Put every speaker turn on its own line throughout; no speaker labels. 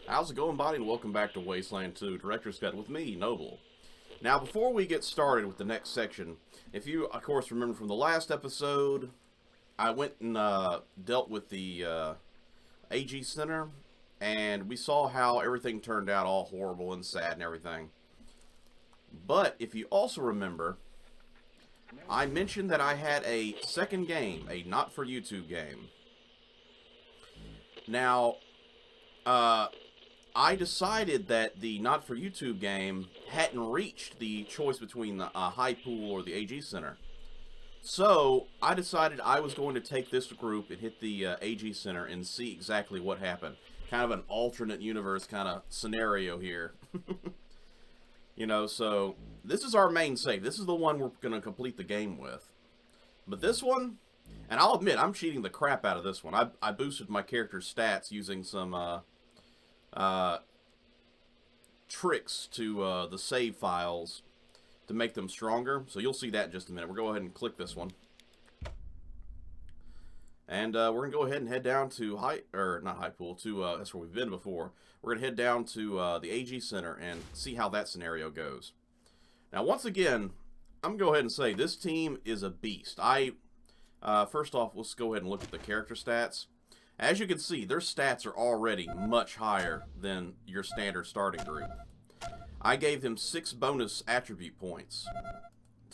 How's it going, buddy? And welcome back to Wasteland 2 Director's Cut with me, Noble. Now, before we get started with the next section, if you, of course, remember from the last episode, I went and dealt with the AG Center, and we saw how everything turned out all horrible and sad and everything. But, if you also remember, I mentioned that I had a second game, a not-for-YouTube game. Now, I decided that the not-for-YouTube game hadn't reached the choice between the High Pool or the AG Center. So, I decided I was going to take this group and hit the AG Center and see exactly what happened. Kind of an alternate universe kind of scenario here. You know, so this is our main save. This is the one we're going to complete the game with. But this one, and I'll admit, I'm cheating the crap out of this one. I boosted my character's stats using some tricks to the save files to make them stronger. So you'll see that in just a minute. We'll go ahead and click this one. And we're going to go ahead and head down to not High Pool, to, that's where we've been before. We're going to head down to the AG Center and see how that scenario goes. Now, once again, I'm going to go ahead and say this team is a beast. First off, let's go ahead and look at the character stats. As you can see, their stats are already much higher than your standard starting group. I gave them 6 bonus attribute points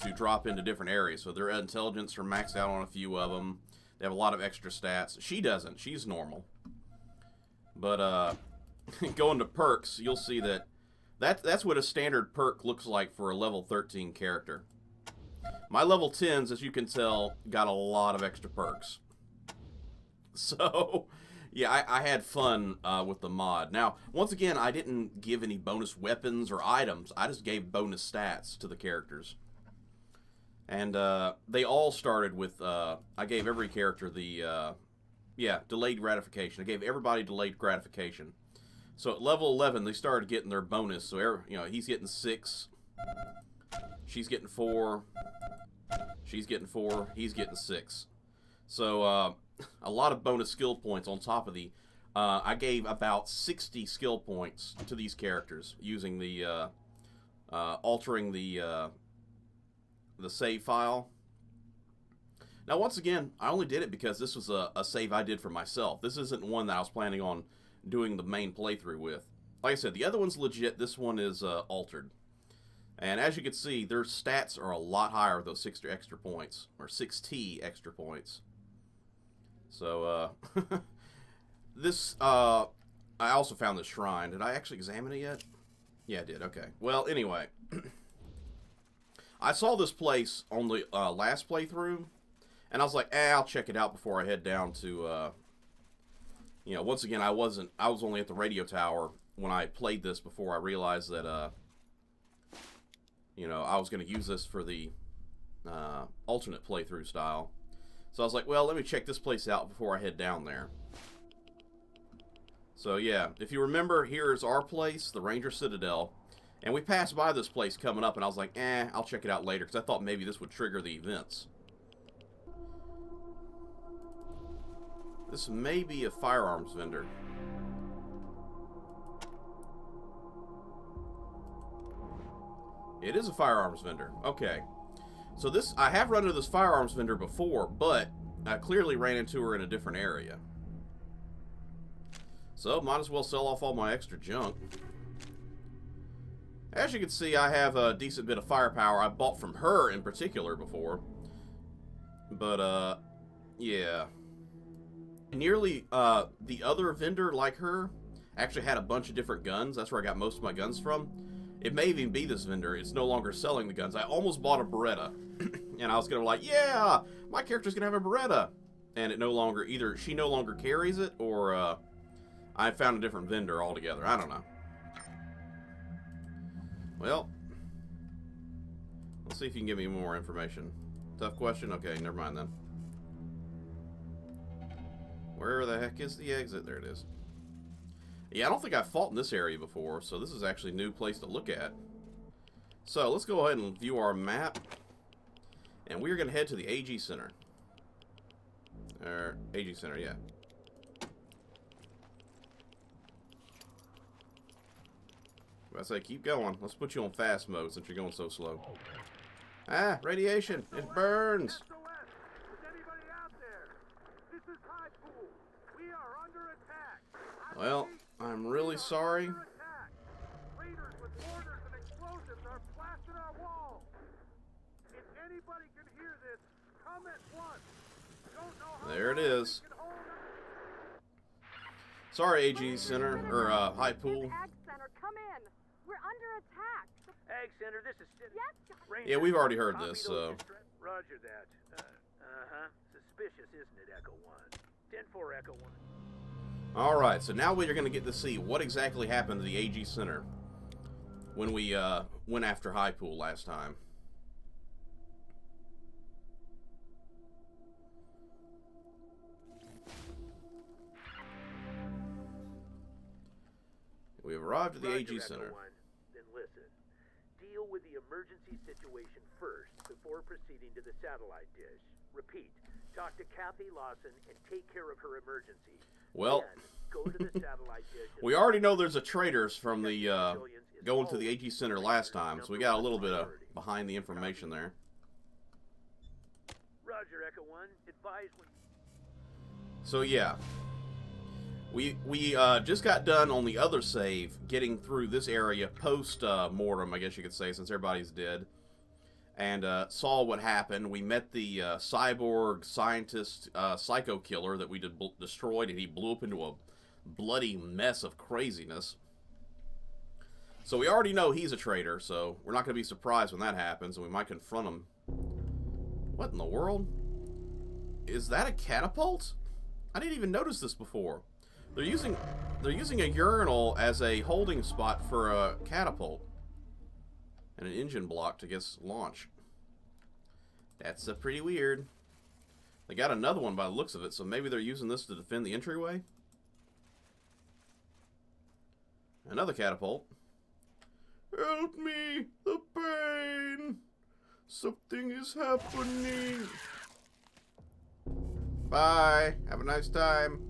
to drop into different areas. So their intelligence are maxed out on a few of them. They have a lot of extra stats. She doesn't. She's normal. But going to perks, you'll see that's what a standard perk looks like for a level 13 character. My level 10s, as you can tell, got a lot of extra perks. So, yeah, I had fun with the mod. Now, once again, I didn't give any bonus weapons or items. I just gave bonus stats to the characters. And they all started with, I gave every character the, delayed gratification. I gave everybody delayed gratification. So at level 11, they started getting their bonus. So, he's getting 6. She's getting 4. She's getting 4. He's getting 6. So, a lot of bonus skill points on top of the... I gave about 60 skill points to these characters using the... altering the save file. Now, once again, I only did it because this was a save I did for myself. This isn't one that I was planning on doing the main playthrough with. Like I said, the other one's legit. This one is altered. And as you can see, their stats are a lot higher with those 60 extra points. Or 6T extra points. So, this, I also found this shrine. Did I actually examine it yet? Yeah, I did. Okay. Well, anyway. I saw this place on the last playthrough, and I was like, I'll check it out before I head down to, once again, I was only at the radio tower when I played this before I realized that, I was going to use this for the alternate playthrough style. So I was like, well, let me check this place out before I head down there. So yeah, if you remember, here's our place, the Ranger Citadel. And we passed by this place coming up, and I was like, I'll check it out later, because I thought maybe this would trigger the events. This may be a firearms vendor. It is a firearms vendor. Okay. So I have run into this firearms vendor before, but I clearly ran into her in a different area. So, might as well sell off all my extra junk. As you can see, I have a decent bit of firepower I bought from her in particular before. But, yeah. Nearly, the other vendor like her actually had a bunch of different guns. That's where I got most of my guns from. It may even be this vendor. It's no longer selling the guns. I almost bought a Beretta. And I was going to be like, yeah, my character's going to have a Beretta. And it no longer, either she no longer carries it, or I found a different vendor altogether. I don't know. Well, let's see if you can give me more information. Tough question? Okay, never mind then. Where the heck is the exit? There it is. Yeah, I don't think I've fought in this area before, so this is actually a new place to look at. So, let's go ahead and view our map. And we're going to head to the AG Center. Or, AG Center, yeah. I say, keep going. Let's put you on fast mode since you're going so slow. Ah, radiation. It burns.
SOS! Is anybody out there? This is High Pool. We are under attack.
Well, I'm really sorry.
Under attack. Raiders with mortars and explosives are blasting our walls. If anybody can hear this, come at once. Don't know how
There it
long
is.
we can hold them.
Sorry, AG Center, or High Pool.
Ag Center, come in. We're under attack.
Ag Center, this is...
Yes.
Ranger,
Yeah, we've already heard
copy
this,
those
so...
Roger that. Suspicious, isn't it, Echo 1? 10-4, Echo 1.
Alright, so now we're going to get to see what exactly happened to the AG Center when we went after High Pool last time. We have arrived at the AG Center.
Echo 1. Then listen. Deal with the emergency situation first before proceeding to the satellite dish. Repeat. Talk to Kathy Lawson and take care of her emergency.
Well,
Then, go to the satellite dish.
we already know there's a traitors from the going to the AG Center last time, so we got a little bit of behind the information there.
Roger, Echo 1. Advise when...
So yeah, we just got done on the other save, getting through this area post-mortem, I guess you could say, since everybody's dead, and saw what happened. We met the cyborg scientist psycho killer that we destroyed, and he blew up into a bloody mess of craziness. So we already know he's a traitor, so we're not going to be surprised when that happens, and we might confront him. What in the world? Is that a catapult? I didn't even notice this before. They're using a urinal as a holding spot for a catapult and an engine block to guess launch. That's pretty weird. They got another one by the looks of it, so maybe they're using this to defend the entryway. Another catapult. Help me! The pain! Something is happening! Bye! Have a nice time!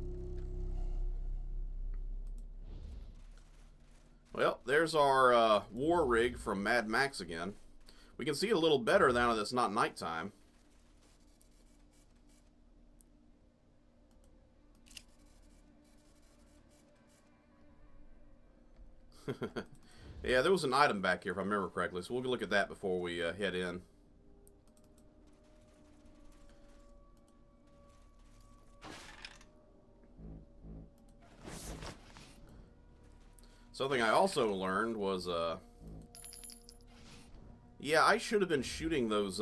Well, there's our war rig from Mad Max again. We can see it a little better now that it's not nighttime. Yeah, there was an item back here, if I remember correctly, so we'll look at that before we head in. Something I also learned was, yeah, I should have been shooting those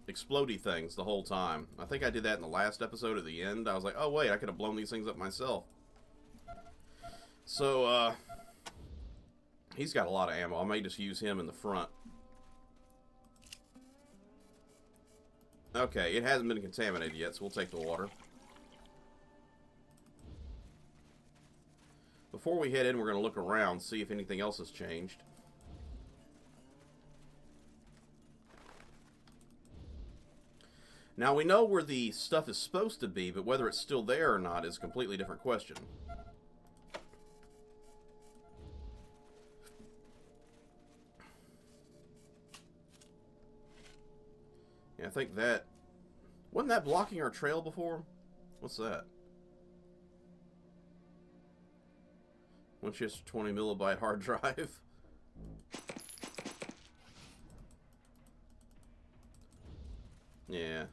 explodey things the whole time. I think I did that in the last episode at the end. I was like, oh wait, I could have blown these things up myself. So, he's got a lot of ammo. I may just use him in the front. Okay, it hasn't been contaminated yet, so we'll take the water. Before we head in, we're going to look around, see if anything else has changed. Now, we know where the stuff is supposed to be, but whether it's still there or not is a completely different question. Yeah, I think that... Wasn't that blocking our trail before? What's that? Winchester 20 millibyte hard drive. Yeah.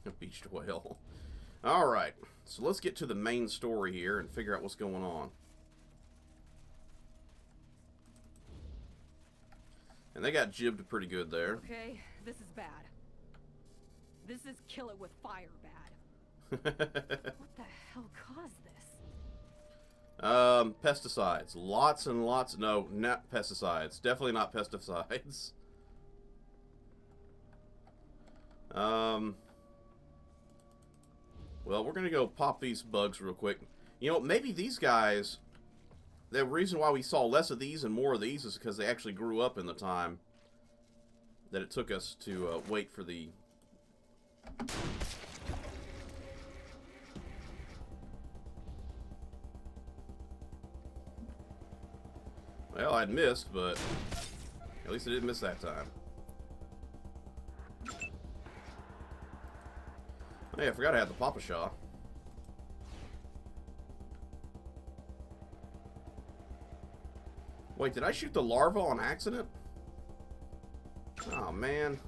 A beached whale. Alright, so let's get to the main story here and figure out what's going on. And they got jibbed pretty good there.
Okay, this is bad. This is kill it with fire bad. What the hell caused this?
Pesticides. Lots and lots. No, not pesticides. Definitely not pesticides. Well, we're gonna go pop these bugs real quick. You know, maybe these guys... The reason why we saw less of these and more of these is because they actually grew up in the time that it took us to wait for the... Well, I'd missed, but at least I didn't miss that time. Hey, I forgot I had the Papa Shaw. Wait, did I shoot the larva on accident? Oh, man.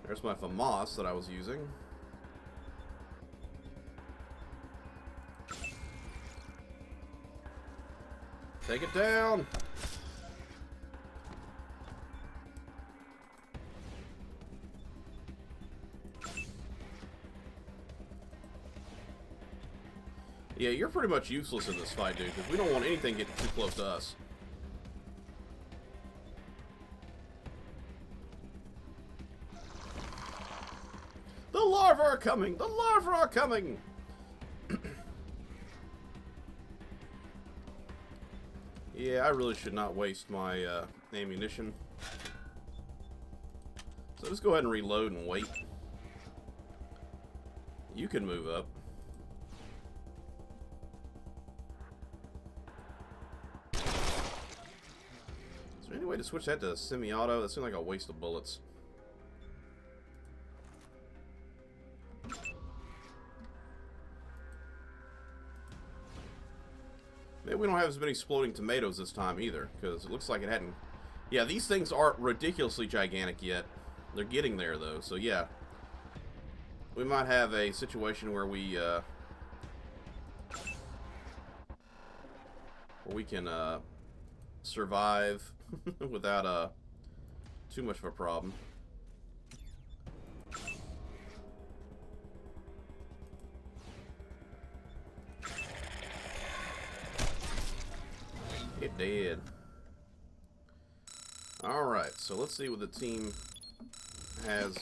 There's my FAMAS that I was using. Take it down! Yeah, you're pretty much useless in this fight, dude, because we don't want anything getting too close to us. The larvae are coming! The larvae are coming! Yeah, I really should not waste my ammunition. So just go ahead and reload and wait. You can move up. Is there any way to switch that to semi-auto? That seems like a waste of bullets. Maybe we don't have as many exploding tomatoes this time either, because it looks like it hadn't... Yeah, these things aren't ridiculously gigantic yet. They're getting there, though, so yeah. We might have a situation where we can survive without too much of a problem. It did. Alright, so let's see what the team has.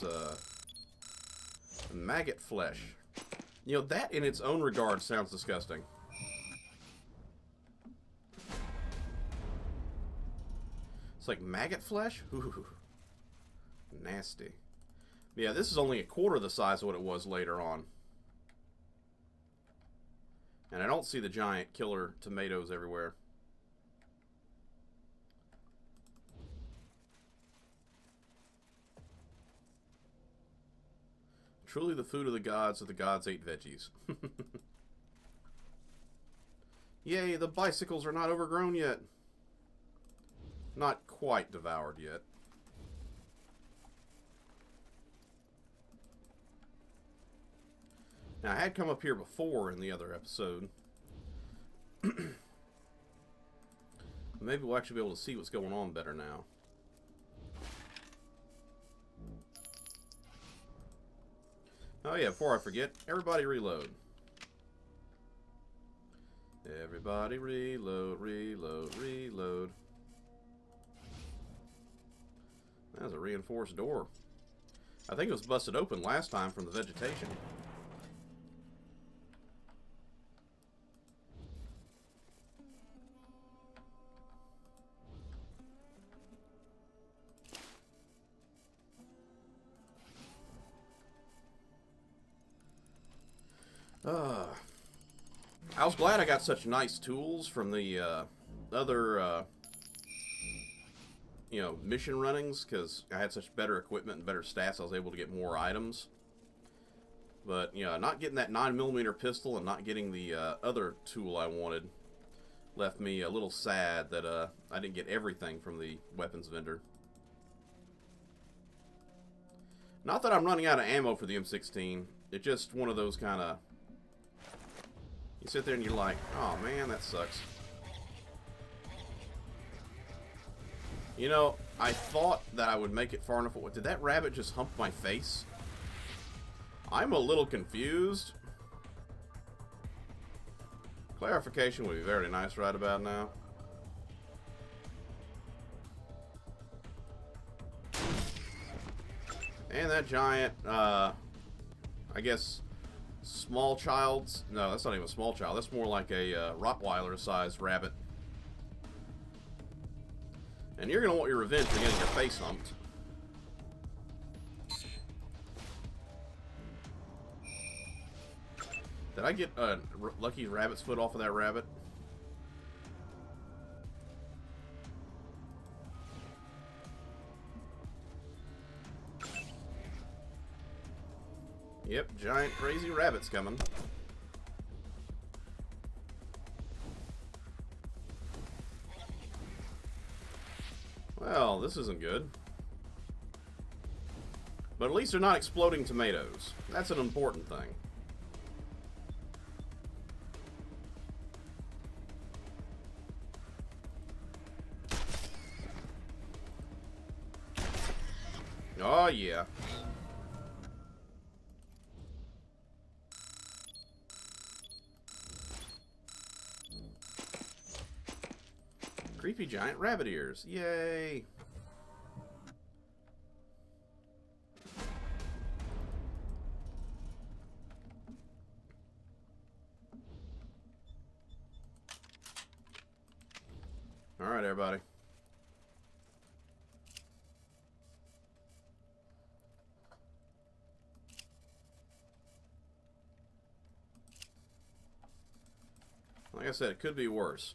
Maggot flesh. You know, that in its own regard sounds disgusting. It's like maggot flesh? Ooh. Nasty. Yeah, this is only a quarter the size of what it was later on. And I don't see the giant killer tomatoes everywhere. Truly the food of the gods ate veggies. Yay, the bicycles are not overgrown yet. Not quite devoured yet. Now, I had come up here before in the other episode. Maybe we'll actually be able to see what's going on better now. Oh yeah, before I forget, everybody reload. Everybody reload, reload, reload. That's a reinforced door. I think it was busted open last time from the vegetation. I was glad I got such nice tools from the other, you know, mission runnings, because I had such better equipment and better stats. I was able to get more items. But, you know, not getting that 9mm pistol and not getting the other tool I wanted left me a little sad that I didn't get everything from the weapons vendor. Not that I'm running out of ammo for the M16. It's just one of those kind of... You sit there and you're like, oh man, that sucks. You know, I thought that I would make it far enough. Did that rabbit just hump my face? I'm a little confused. Clarification would be very nice right about now. And that giant, I guess... small child's... No, that's not even a small child. That's more like a Rottweiler-sized rabbit. And you're going to want your revenge for getting your face humped. Did I get a lucky rabbit's foot off of that rabbit? Yep, giant crazy rabbits coming. Well, this isn't good. But at least they're not exploding tomatoes. That's an important thing. Oh, yeah. Creepy giant rabbit ears. Yay. All right, everybody. Like I said, it could be worse.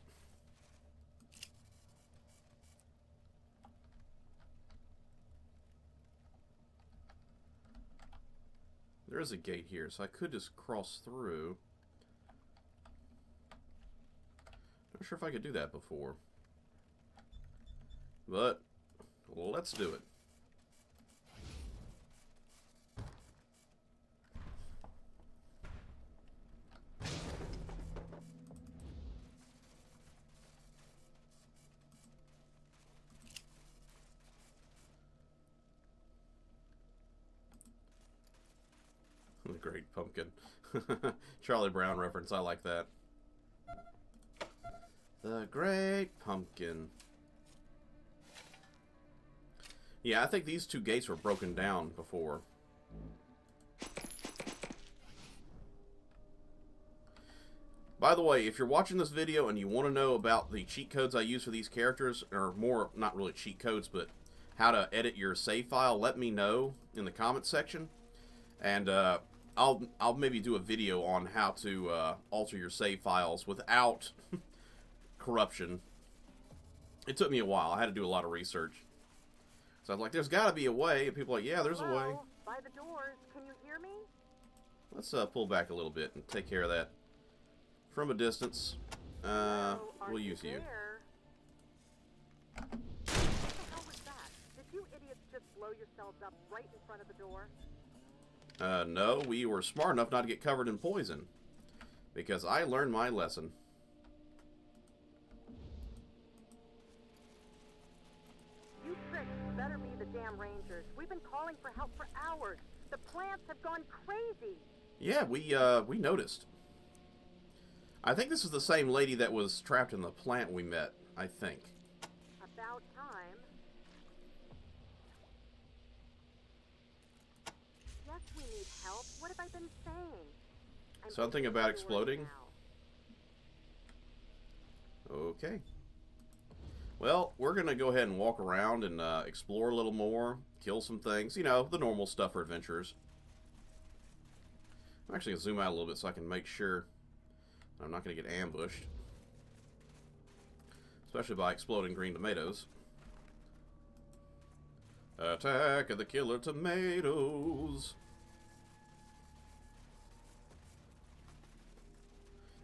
There is a gate here, so I could just cross through. Not sure if I could do that before. But, let's do it. The Great Pumpkin. Charlie Brown reference, I like that. The Great Pumpkin. Yeah, I think these two gates were broken down before. By the way, if you're watching this video and you want to know about the cheat codes I use for these characters, or more, not really cheat codes, but how to edit your save file, let me know in the comments section. And I'll maybe do a video on how to alter your save files without corruption. It took me a while. I had to do a lot of research. So I was like, there's got to be a way. And people are like, yeah, there's a way.
By the doors, can you hear me?
Let's pull back a little bit and take care of that from a distance. We'll use you.
What the hell was that? Did you idiots just blow yourselves up right in front of the door?
No, we were smart enough not to get covered in poison. Because I learned my lesson.
You pricks better be the damn Rangers. We've been calling for help for hours. The plants have gone crazy.
Yeah, we noticed. I think this is the same lady that was trapped in the plant we met, I think.
About time. Yes, we need help. What have I been saying?
Something about exploding? Okay. Well, we're going to go ahead and walk around and explore a little more, kill some things. You know, the normal stuff for adventurers. I'm actually going to zoom out a little bit so I can make sure I'm not going to get ambushed. Especially by exploding green tomatoes. Attack of the killer tomatoes.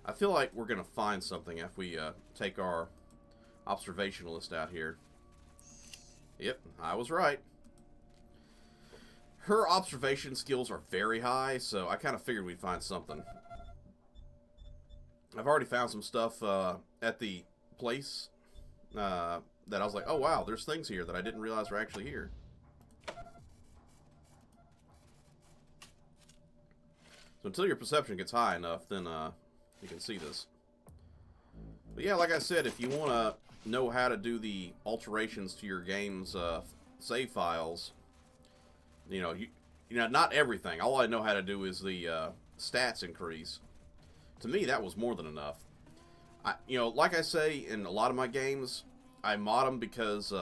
I feel like we're going to find something if we take our observationalist out here. Yep, I was right. Her observation skills are very high, so I kind of figured we'd find something. I've already found some stuff at the place that I was like, oh wow, there's things here that I didn't realize were actually here. So until your perception gets high enough, then you can see this. But yeah, like I said, if you want to know how to do the alterations to your game's save files, you know, not everything. All I know how to do is the stats increase. To me, that was more than enough. You know, like I say in a lot of my games, I mod them because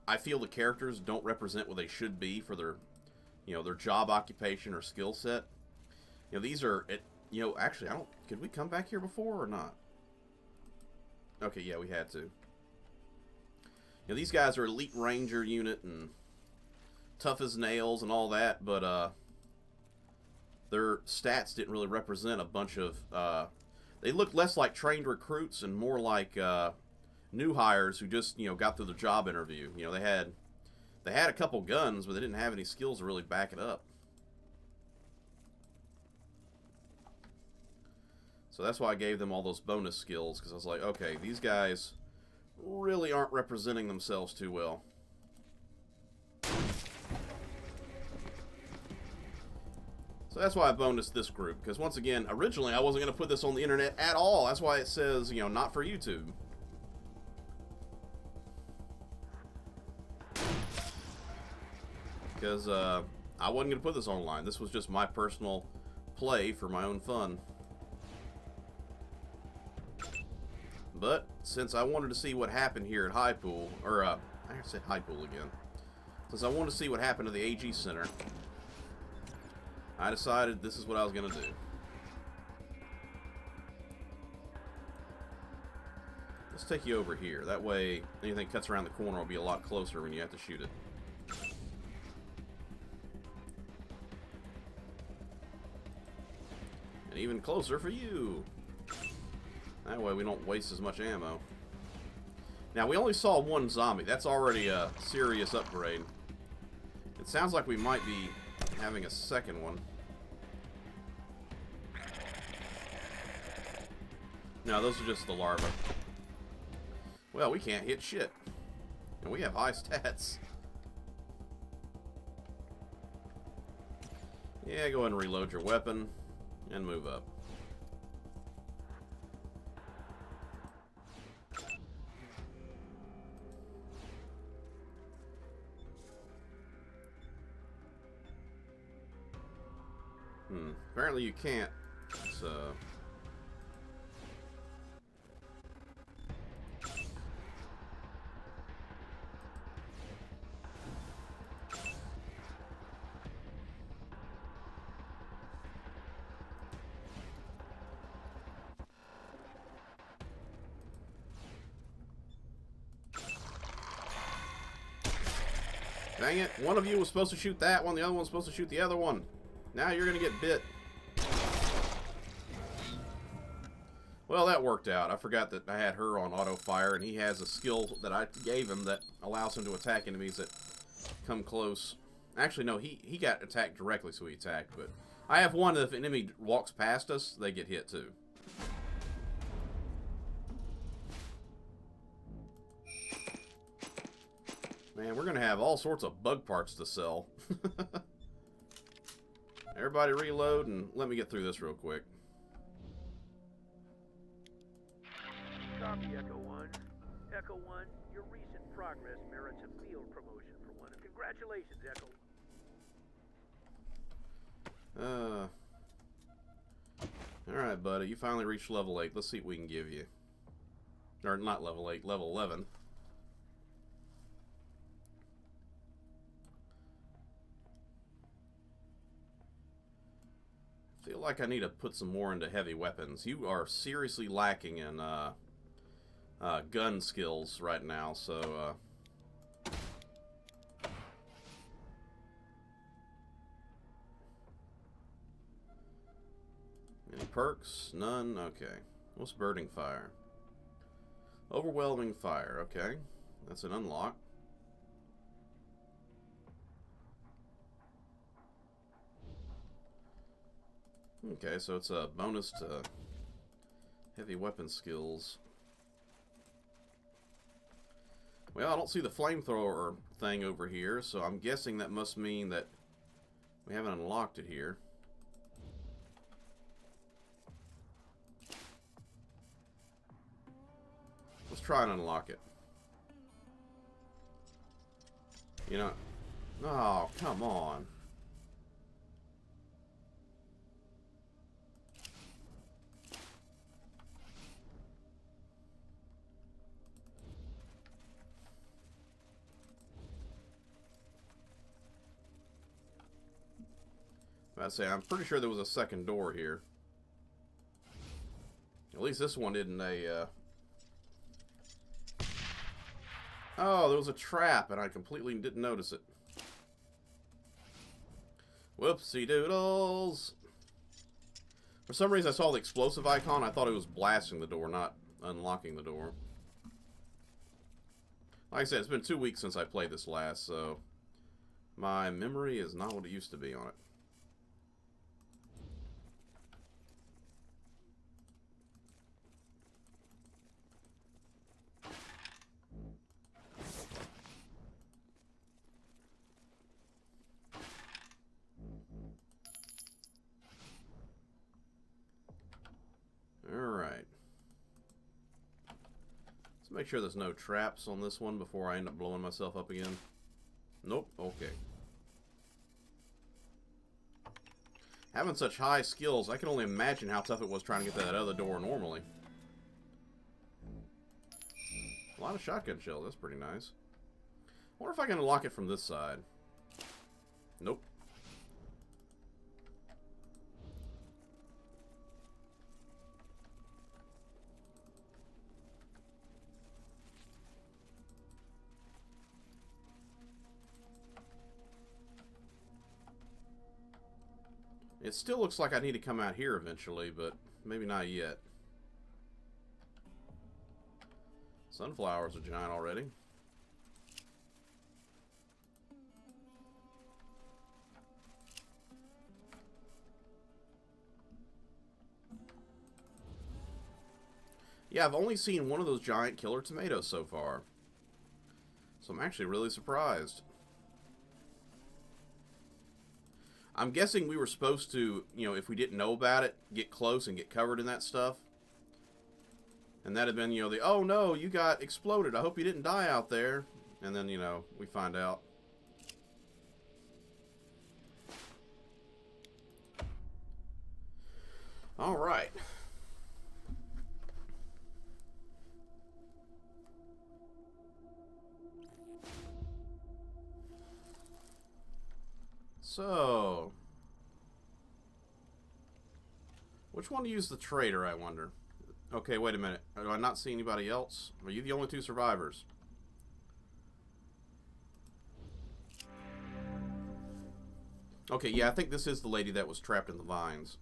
I feel the characters don't represent what they should be for their, you know, their job occupation or skill set. You know, these are, you know, actually, could we come back here before or not? Okay, yeah, we had to. You know, these guys are elite ranger unit and tough as nails and all that, but their stats didn't really represent a bunch of... they looked less like trained recruits and more like new hires who just, got through the job interview. They had a couple guns, but they didn't have any skills to really back it up. So that's why I gave them all those bonus skills, because I was like, okay, these guys really aren't representing themselves too well. So that's why I bonused this group, because once again, originally I wasn't going to put this on the internet at all. That's why it says, not for YouTube. Because I wasn't going to put this online. This was just my personal play for my own fun. But since I wanted to see what happened here at High Pool, or I said High Pool again. Since I wanted to see what happened to the AG Center, I decided this is what I was going to do. Let's take you over here. That way, anything cuts around the corner will be a lot closer when you have to shoot it. And even closer for you. That way we don't waste as much ammo. Now, we only saw one zombie. That's already a serious upgrade. It sounds like we might be having a second one. No, those are just the larvae. Well, we can't hit shit. And we have high stats. Yeah, go ahead and reload your weapon. And move up. Apparently you can't, so... Dang it, one of you was supposed to shoot that one, the other one was supposed to shoot the other one. Now you're gonna get bit. Well, that worked out. I forgot that I had her on auto fire, and he has a skill that I gave him that allows him to attack enemies that come close. Actually, no, he got attacked directly, so he attacked, but I have one that if an enemy walks past us, they get hit too. Man, we're gonna have all sorts of bug parts to sell. Everybody reload, and let me get through this real quick.
Copy, Echo 1. Echo 1, your recent progress merits a field promotion for one. Congratulations, Echo.
Alright, buddy. You finally reached level 8. Let's see what we can give you. Or, not level 8, level 11. I feel like I need to put some more into heavy weapons. You are seriously lacking in gun skills right now, so any perks? None? Okay. What's birding fire? Overwhelming fire, okay. That's an unlock. Okay, so it's a bonus to heavy weapon skills. Well, I don't see the flamethrower thing over here, so I'm guessing that must mean that we haven't unlocked it here. Let's try and unlock it. You know... Oh, come on. I'd say I'm pretty sure there was a second door here. At least this one isn't a Oh, there was a trap and I completely didn't notice it. Whoopsie doodles. For some reason, I saw the explosive icon. I thought it was blasting the door, not unlocking the door. Like I said, it's been 2 weeks since I played this last, so my memory is not what it used to be on it. Alright. Let's make sure there's no traps on this one before I end up blowing myself up again. Nope, okay. Having such high skills, I can only imagine how tough it was trying to get to that other door normally. A lot of shotgun shells, that's pretty nice. I wonder if I can unlock it from this side. Nope. It still looks like I need to come out here eventually, but maybe not yet. Sunflowers are giant already. Yeah, I've only seen one of those giant killer tomatoes so far. So I'm actually really surprised. I'm guessing we were supposed to, you know, if we didn't know about it, get close and get covered in that stuff. And that'd have been, you know, the, oh no, you got exploded. I hope you didn't die out there. And then, you know, we find out. All right. So, which one to use the trader, I wonder? Okay, wait a minute. Do I not see anybody else? Are you the only two survivors? Okay, yeah, I think this is the lady that was trapped in the vines.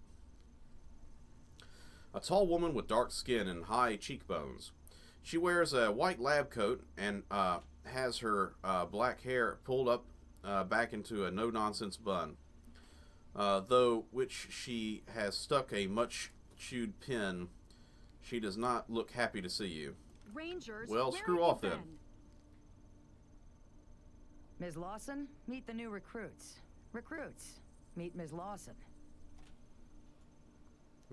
A tall woman with dark skin and high cheekbones. She wears a white lab coat and has her black hair pulled up back into a no-nonsense bun, though which she has stuck a much-chewed pin. She does not look happy to see you.
Rangers,
well,
where
screw
have
off
you
then.
been?
Ms. Lawson, meet the new recruits. Recruits, meet Ms. Lawson.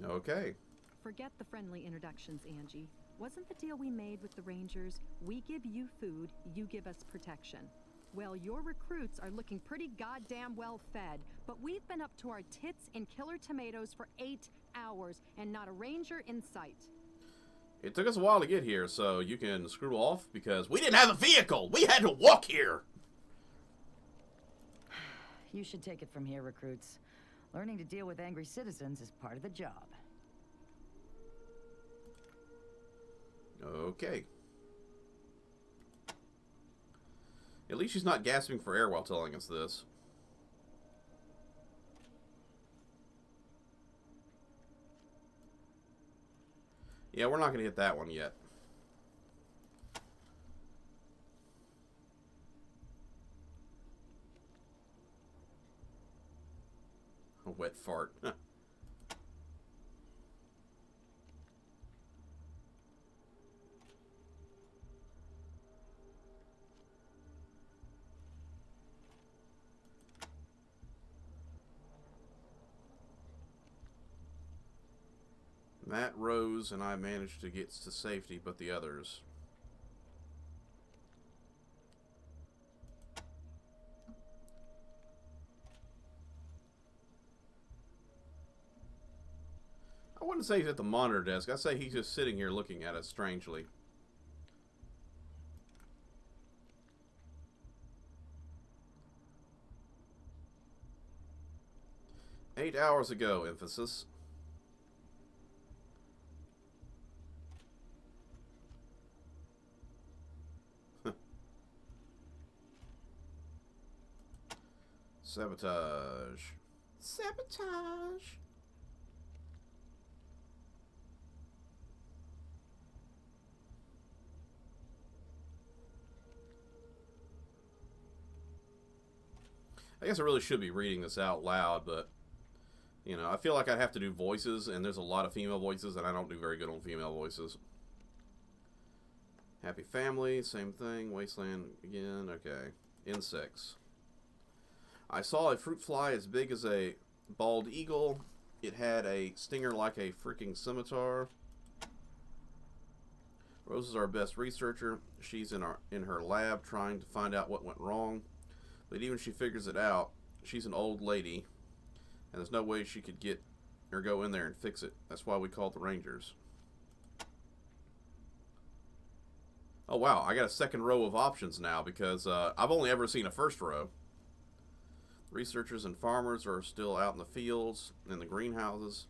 Okay.
Forget the friendly introductions, Angie. Wasn't the deal we made with the Rangers, we give you food, you give us protection? Well, your recruits are looking pretty goddamn well fed, but we've been up to our tits in killer tomatoes for 8 hours, and not a Ranger in sight.
It took us a while to get here, so you can screw off because we didn't have a vehicle. We had to walk here.
You should take it from here, recruits. Learning to deal with angry citizens is part of the job.
Okay. At least she's not gasping for air while telling us this. Yeah, we're not going to hit that one yet. A wet fart. Matt rose and I managed to get to safety, but the others. I wouldn't say he's at the monitor desk. I'd say he's just sitting here looking at us strangely. "8 hours ago," emphasis. Sabotage. Sabotage. guess I really should be reading this out loud, but, you know, I feel like I'd have to do voices, and there's a lot of female voices, and I don't do very good on female voices. Happy Family, same thing. Wasteland again, okay. Insects. I saw a fruit fly as big as a bald eagle. It had a stinger like a freaking scimitar. Rose is our best researcher. She's in her lab trying to find out what went wrong. But even if she figures it out, she's an old lady, and there's no way she could get or go in there and fix it. That's why we called the Rangers. Oh wow, I got a second row of options now because I've only ever seen a first row. Researchers and farmers are still out in the fields, in the greenhouses.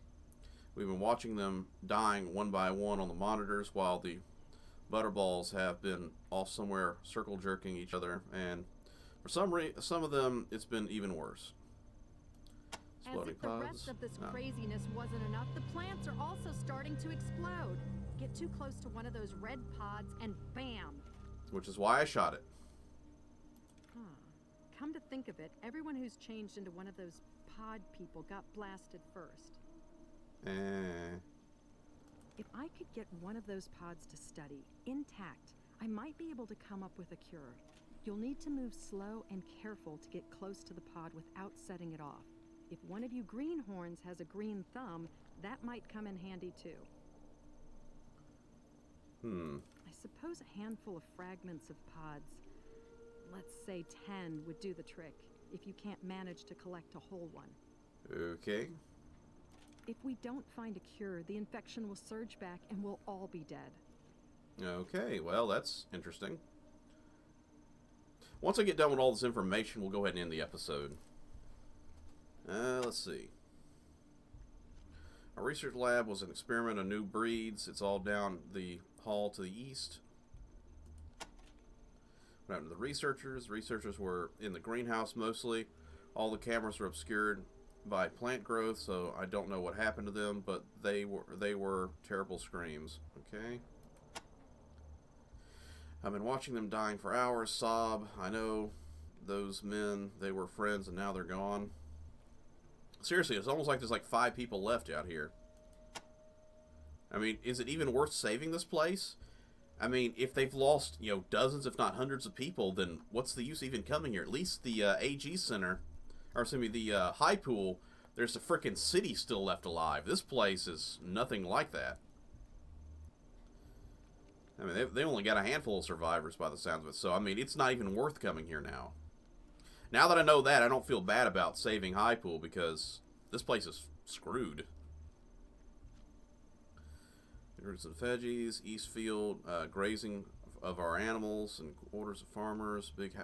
We've been watching them dying one by one on the monitors while the butterballs have been off somewhere circle jerking each other, and for some of them it's been even worse.
As if the rest of this craziness wasn't enough, the plants are also starting to explode. Get too close to one of those red pods and bam!
Which is why I shot it.
Huh. Come to think of it, everyone who's changed into one of those pod people got blasted first. If I could get one of those pods to study, intact, I might be able to come up with a cure. You'll need to move slow and careful to get close to the pod without setting it off. If one of you greenhorns has a green thumb, that might come in handy too. I suppose a handful of fragments of pods, let's say 10, would do the trick, if you can't manage to collect a whole one.
Okay.
If we don't find a cure, the infection will surge back and we'll all be dead.
Okay, well, that's interesting. Once I get done with all this information, we'll go ahead and end the episode. Let's see. Our research lab was an experiment on new breeds. It's all down the hall to the east. What happened to the researchers? Researchers were in the greenhouse mostly. All the cameras were obscured by plant growth, so I don't know what happened to them, but they were terrible screams. Okay. I've been watching them dying for hours. Sob. I know those men, they were friends and now they're gone. Seriously, it's almost like there's like 5 people left out here. I mean, is it even worth saving this place? I mean, if they've lost, you know, dozens if not hundreds of people, then what's the use even coming here? At least the AG Center, or excuse me, the high pool, there's a frickin' city still left alive. This place is nothing like that. I mean, they only got a handful of survivors by the sounds of it, so, I mean, it's not even worth coming here now. Now that I know that, I don't feel bad about saving High Pool, because this place is screwed. Roots and veggies, Eastfield, grazing of our animals, and quarters of farmers, big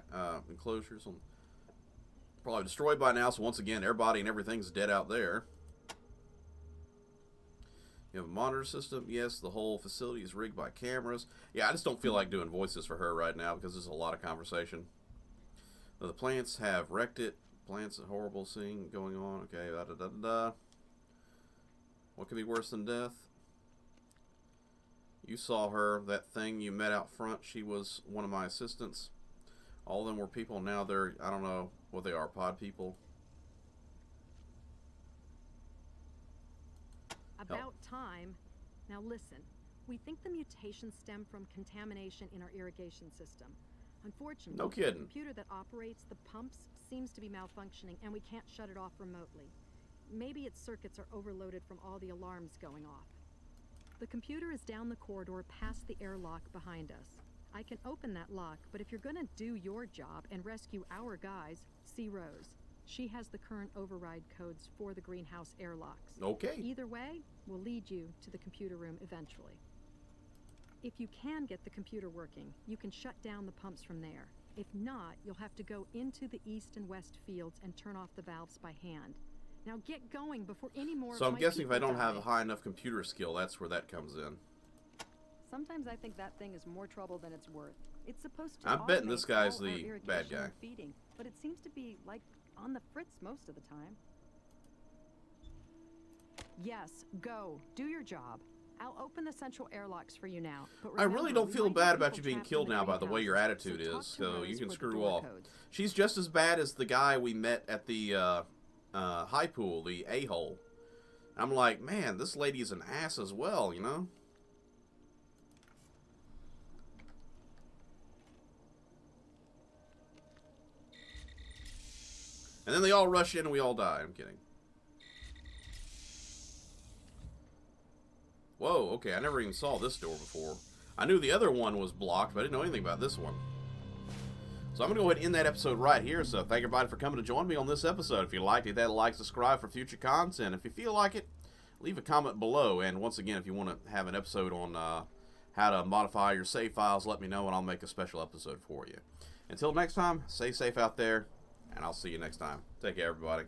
enclosures. Probably destroyed by now, so once again, everybody and everything's dead out there. You have a monitor system. Yes, the whole facility is rigged by cameras. Yeah, I just don't feel like doing voices for her right now because there's a lot of conversation. The plants have wrecked it. Plants, a horrible scene going on. Okay, da-da-da-da. What could be worse than death? You saw her, that thing you met out front. She was one of my assistants. All of them were people. Now they're, I don't know what they are, pod people.
About time. Now listen, we think the mutations stem from contamination in our irrigation system. Unfortunately,
no kidding.
The computer that operates the pumps seems to be malfunctioning and we can't shut it off remotely. Maybe its circuits are overloaded from all the alarms going off. The computer is down the corridor past the airlock behind us. I can open that lock, but if you're gonna do your job and rescue our guys, see Rose. She has the current override codes for the greenhouse airlocks.
Okay.
Either way, we'll lead you to the computer room eventually. If you can get the computer working, you can shut down the pumps from there. If not, you'll have to go into the east and west fields and turn off the valves by hand. Now get going before any more.
So I'm guessing if I don't have a high enough computer skill, that's where that comes in.
Sometimes I think that thing is more trouble than it's worth. It's supposed to.
I'm betting this guy's
automate all
the
our
bad
irrigation
guy.
and feeding, but it seems to be like on the fritz most of the time. Yes, go. Do your job.
I'll open the central airlocks for you now. But
I really
remember,
don't
we
feel
might
bad
have
about
people
you being
trapped in
killed
the
now by the way your
greenhouses,
attitude
talk
is,
to
so
Rose
you can
for the
screw
door
off.
codes.
She's just as bad as the guy we met at the high pool, the a-hole. I'm like, man, this lady's an ass as well, you know? And then they all rush in and we all die. I'm kidding. Whoa, okay, I never even saw this door before. I knew the other one was blocked, but I didn't know anything about this one. So I'm going to go ahead and end that episode right here. So thank everybody for coming to join me on this episode. If you liked it, hit that like, subscribe for future content. If you feel like it, leave a comment below. And once again, if you want to have an episode on how to modify your save files, let me know and I'll make a special episode for you. Until next time, stay safe out there, and I'll see you next time. Take care, everybody.